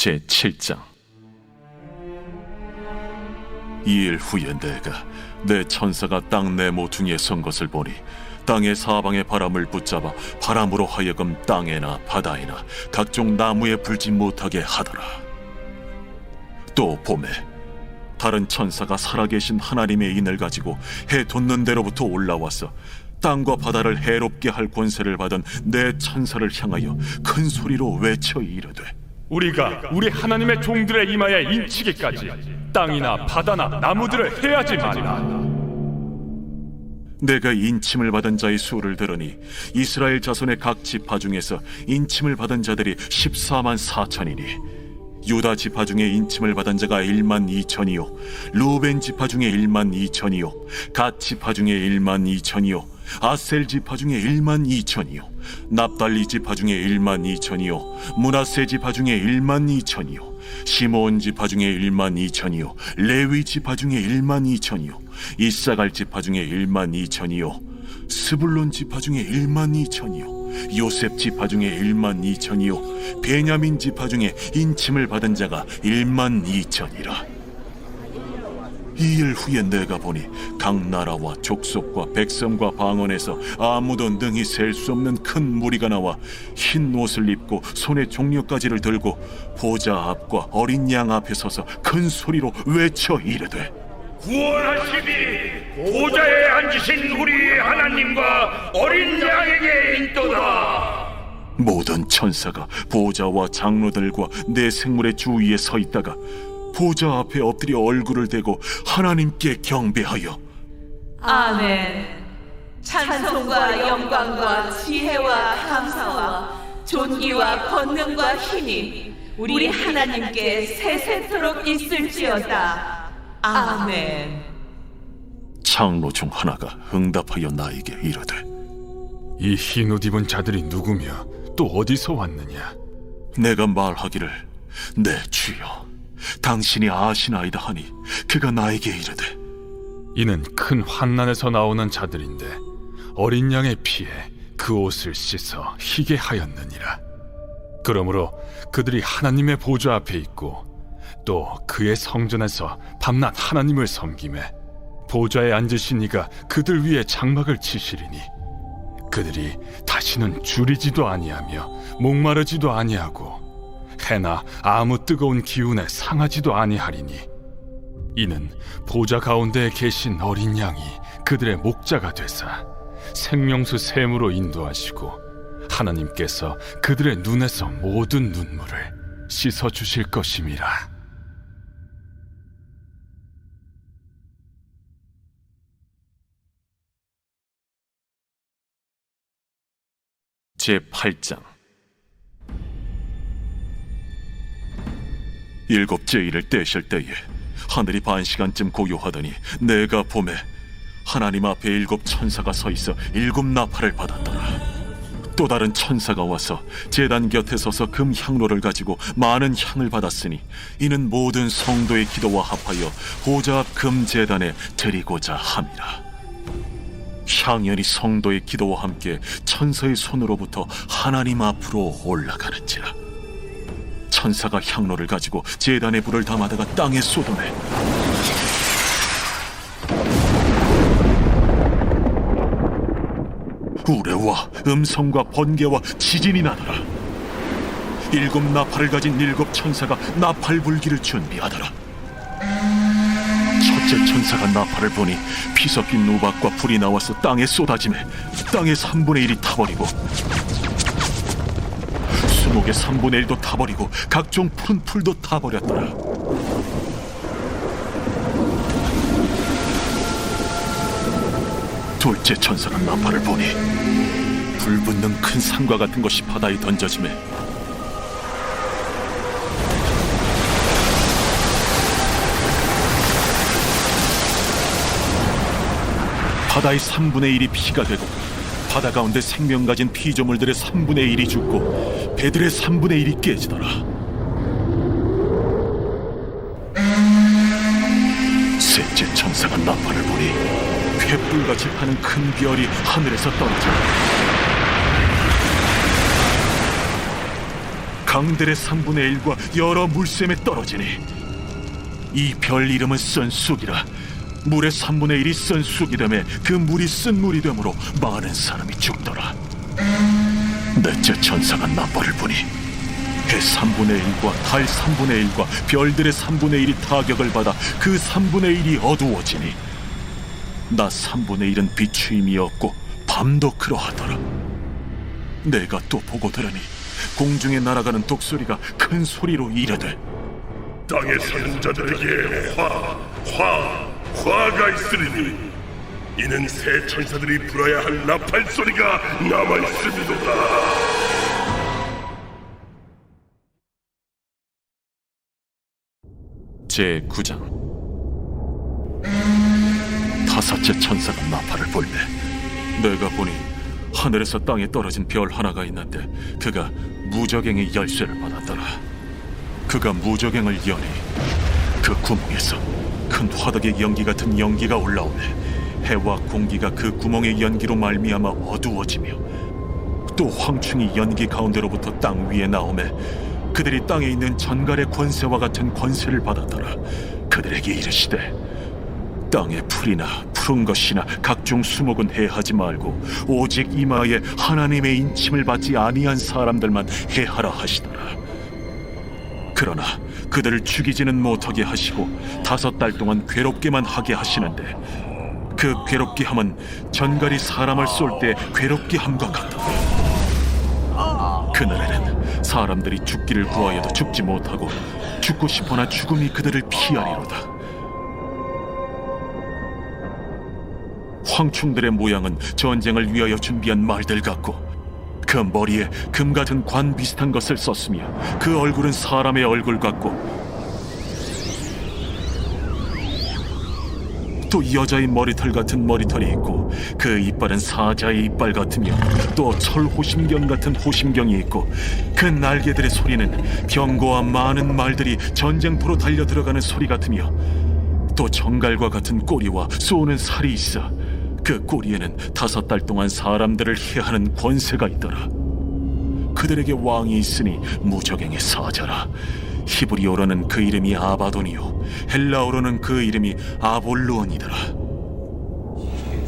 제7장. 이일 후에 내가 내 천사가 땅 내 모퉁이에 선 것을 보니 땅의 사방의 바람을 붙잡아 바람으로 하여금 땅에나 바다에나 각종 나무에 불지 못하게 하더라. 또 봄에 다른 천사가 살아계신 하나님의 인을 가지고 해 돋는 데로부터 올라와서 땅과 바다를 해롭게 할 권세를 받은 내 천사를 향하여 큰 소리로 외쳐 이르되, 우리가 우리 하나님의 종들의 이마에 인치기까지 땅이나 바다나 나무들을 해하지 말라. 내가 인침을 받은 자의 수를 들으니 이스라엘 자손의 각 지파 중에서 인침을 받은 자들이 14만 4천이니 유다 지파 중에 인침을 받은 자가 1만 2천이요 루벤 지파 중에 1만 2천이요 갓 지파 중에 1만 2천이요 아셀 지파 중에 1만 2천이요 납달리 지파 중에 1만 2천이요 므낫세 지파 중에 1만 2천이요 시므온 지파 중에 1만 2천이요 레위 지파 중에 1만 2천이요 이사갈 지파 중에 1만 2천이요 스불론 지파 중에 1만 2천이요 요셉 지파 중에 1만 2천이요 베냐민 지파 중에 인침을 받은 자가 1만 2천이라. 이일 후에 내가 보니 각 나라와 족속과 백성과 방언에서 아무도 능히 셀 수 없는 큰 무리가 나와 흰 옷을 입고 손에 종려가지를 들고 보좌 앞과 어린 양 앞에 서서 큰 소리로 외쳐 이르되, 구원하시니 보좌에 앉으신 우리 하나님과 어린 양에게 있도다. 모든 천사가 보좌와 장로들과 내 생물의 주위에 서 있다가 보좌 앞에 엎드려 얼굴을 대고 하나님께 경배하여 아멘. 찬송과 영광과 지혜와 감사와 존귀와 권능과 힘이 우리 하나님께 세세토록 있을지어다. 아멘. 장로 중 하나가 응답하여 나에게 이르되, 이 흰 옷 입은 자들이 누구며 또 어디서 왔느냐? 내가 말하기를 내 주여 당신이 아시나이다 하니 그가 나에게 이르되, 이는 큰 환난에서 나오는 자들인데 어린 양의 피에 그 옷을 씻어 희게 하였느니라. 그러므로 그들이 하나님의 보좌 앞에 있고 또 그의 성전에서 밤낮 하나님을 섬기매 보좌에 앉으신 이가 그들 위에 장막을 치시리니 그들이 다시는 줄이지도 아니하며 목마르지도 아니하고 해나 아무 뜨거운 기운에 상하지도 아니하리니 이는 보좌 가운데에 계신 어린 양이 그들의 목자가 되사 생명수 샘으로 인도하시고 하나님께서 그들의 눈에서 모든 눈물을 씻어 주실 것임이라. 제8장. 일곱째 일을 떼실 때에 하늘이 반시간쯤 고요하더니 내가 보매 하나님 앞에 7 천사가 서 있어 7 나팔을 받았더라. 또 다른 천사가 와서 제단 곁에 서서 금 향로를 가지고 많은 향을 받았으니 이는 모든 성도의 기도와 합하여 보좌 앞 금 제단에 드리고자 함이라. 향연이 성도의 기도와 함께 천사의 손으로부터 하나님 앞으로 올라가는지라. 천사가 향로를 가지고 제단에 불을 담아다가 땅에 쏟아내 우레와 음성과 번개와 지진이 나더라. 7 나팔을 가진 7 천사가 나팔 불기를 준비하더라. 첫째 천사가 나팔을 보니 피 섞인 우박과 불이 나와서 땅에 쏟아지매 땅의 3분의 1이 타버리고 수목의 3분의 1도 타버리고 각종 푸른 풀도 타버렸더라. 둘째 천사가 나팔을 보니 불붙는 큰 산과 같은 것이 바다에 던져지매 바다의 3분의 1이 피가 되고 바다 가운데 생명 가진 피조물들의 3분의 1이 죽고 배들의 3분의 1이 깨지더라. 셋째 천사가 나팔을 보니 횃불같이 타는 큰 별이 하늘에서 떨어져 강들의 3분의 1과 여러 물샘에 떨어지니 이 별 이름은 쓴 쑥이라. 물의 3분의 1이 쓴 쑥이 되매 그 물이 쓴 물이 되므로 많은 사람이 죽더라. 넷째 천사가 나팔을 부니 해 3분의 1과 달 3분의 1과 별들의 3분의 1이 타격을 받아 그 3분의 1이 어두워지니 나 3분의 1은 비추임이 없고 밤도 그러하더라. 내가 또 보고 들으니 공중에 날아가는 독소리가 큰 소리로 이르되 땅에 사는 자들에게 화가 있으리니 이는 새 천사들이 불어야 할 나팔 소리가 남아 있음이도다. 제9장. 다섯째 천사가 나팔을 불매 내가 보니 하늘에서 땅에 떨어진 별 하나가 있는데 그가 무저갱의 열쇠를 받았더라. 그가 무저갱을 여니 그 구멍에서 큰 화덕의 연기 같은 연기가 올라오매 해와 공기가 그 구멍의 연기로 말미암아 어두워지며 또 황충이 연기 가운데로부터 땅 위에 나오매 그들이 땅에 있는 전갈의 권세와 같은 권세를 받았더라. 그들에게 이르시되 땅의 풀이나 푸른 것이나 각종 수목은 해하지 말고 오직 이마에 하나님의 인침을 받지 아니한 사람들만 해하라 하시더라. 그러나 그들을 죽이지는 못하게 하시고 5달 동안 괴롭게만 하게 하시는데 그 괴롭게 함은 전갈이 사람을 쏠 때 괴롭게 함과 같더라. 그날에는 사람들이 죽기를 구하여도 죽지 못하고 죽고 싶으나 죽음이 그들을 피하리로다. 황충들의 모양은 전쟁을 위하여 준비한 말들 같고 그 머리에 금 같은 관 비슷한 것을 썼으며 그 얼굴은 사람의 얼굴 같고 또 여자의 머리털 같은 머리털이 있고 그 이빨은 사자의 이빨 같으며 또 철호심경 같은 호심경이 있고 그 날개들의 소리는 병거와 많은 말들이 전쟁터로 달려 들어가는 소리 같으며 또 정갈과 같은 꼬리와 쏘는 살이 있어 그 꼬리에는 5달 동안 사람들을 해하는 권세가 있더라. 그들에게 왕이 있으니 무저갱의 사자라. 히브리어로는 그 이름이 아바돈이요 헬라어로는 그 이름이 아볼루온이더라.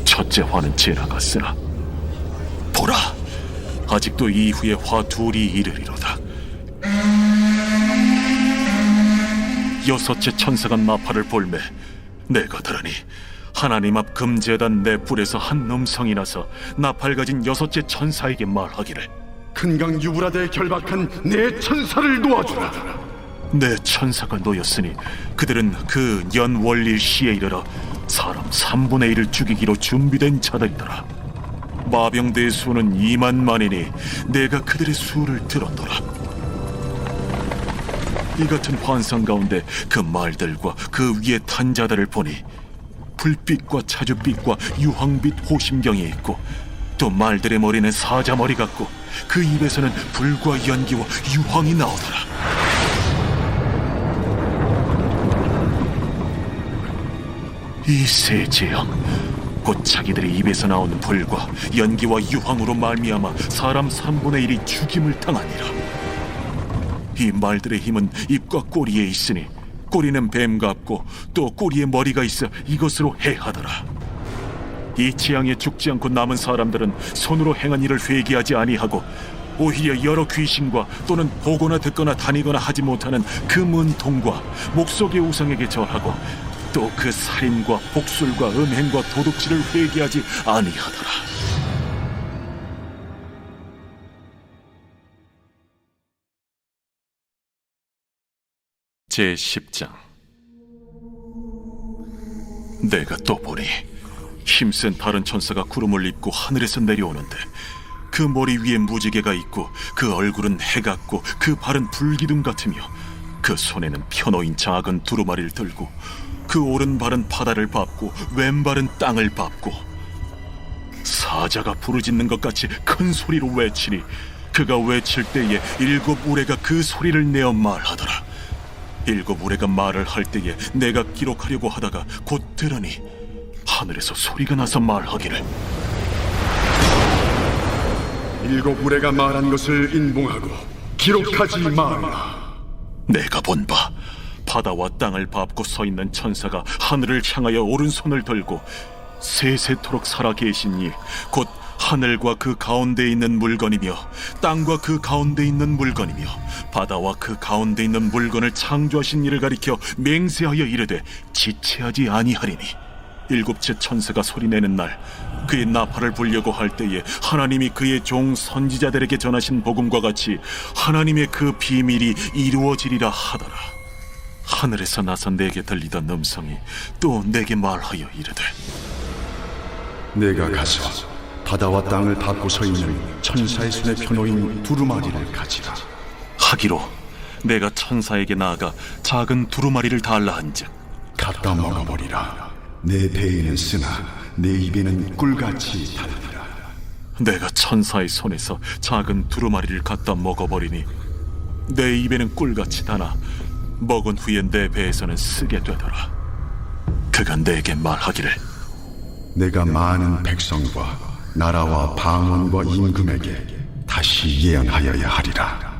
첫째 화는 지나갔으나 보라, 아직도 이후에 화 둘이 이르리로다. 여섯째 천사가 나팔을 불매 내가 들으니 하나님 앞 금제단 네 뿔에서 한 음성이 나서 나팔 가진 여섯째 천사에게 말하기를 큰 강 유브라데에 결박한 내 천사를 놓아주라. 내 천사가 놓였으니 그들은 그 연월일 시에 이르러 사람 3분의 1을 죽이기로 준비된 자들이더라. 마병대의 수는 2만만이니 내가 그들의 수를 들었더라. 이 같은 환상 가운데 그 말들과 그 위에 탄 자들을 보니 불빛과 차주빛과 유황빛 호심경이 있고 또 말들의 머리는 사자 머리 같고 그 입에서는 불과 연기와 유황이 나오더라. 이 세 재앙 곧 자기들의 입에서 나오는 불과 연기와 유황으로 말미암아 사람 3분의 1이 죽임을 당하니라. 이 말들의 힘은 입과 꼬리에 있으니 꼬리는 뱀 같고 또 꼬리에 머리가 있어 이것으로 해하더라. 이 재앙에 죽지 않고 남은 사람들은 손으로 행한 일을 회개하지 아니하고 오히려 여러 귀신과 또는 보거나 듣거나 다니거나 하지 못하는 그 문통과 목석의 우상에게 절하고 또 그 살인과 복술과 음행과 도둑질을 회개하지 아니하더라. 제10장. 내가 또 보니 힘센 다른 천사가 구름을 입고 하늘에서 내려오는데 그 머리 위에 무지개가 있고 그 얼굴은 해 같고 그 발은 불기둥 같으며 그 손에는 펴놓인 작은 두루마리를 들고 그 오른발은 바다를 밟고 왼발은 땅을 밟고 사자가 부르짖는 것 같이 큰 소리로 외치니 그가 외칠 때에 7 우레가 그 소리를 내어 말하더라. 7 우레가 말을 할 때에 내가 기록하려고 하다가 곧 들으니 하늘에서 소리가 나서 말하기를 7 우레가 말한 것을 인봉하고 기록하지 말라. 내가 본 바 바다와 땅을 밟고 서 있는 천사가 하늘을 향하여 오른손을 들고 세세토록 살아 계신 이 곧 하늘과 그 가운데 있는 물건이며 땅과 그 가운데 있는 물건이며 바다와 그 가운데 있는 물건을 창조하신 이를 가리켜 맹세하여 이르되 지체하지 아니하리니 일곱째 천사가 소리내는 날 그의 나팔을 불려고 할 때에 하나님이 그의 종 선지자들에게 전하신 복음과 같이 하나님의 그 비밀이 이루어지리라 하더라. 하늘에서 나선 내게 들리던 음성이 또 내게 말하여 이르되 내가 가서 바다와 땅을 밟고 서 있는 천사의 손에 펴놓인 두루마리를 가지라. 하기로 내가 천사에게 나아가 작은 두루마리를 달라 한즉 갖다 먹어버리라. 내 배에는 쓰나 내 입에는 꿀같이 달리라. 내가 천사의 손에서 작은 두루마리를 갖다 먹어버리니 내 입에는 꿀같이 다나 먹은 후에 내 배에서는 쓰게 되더라. 그가 내게 말하기를 내가 많은 백성과 나라와 방언과 임금에게 다시 예언하여야 하리라.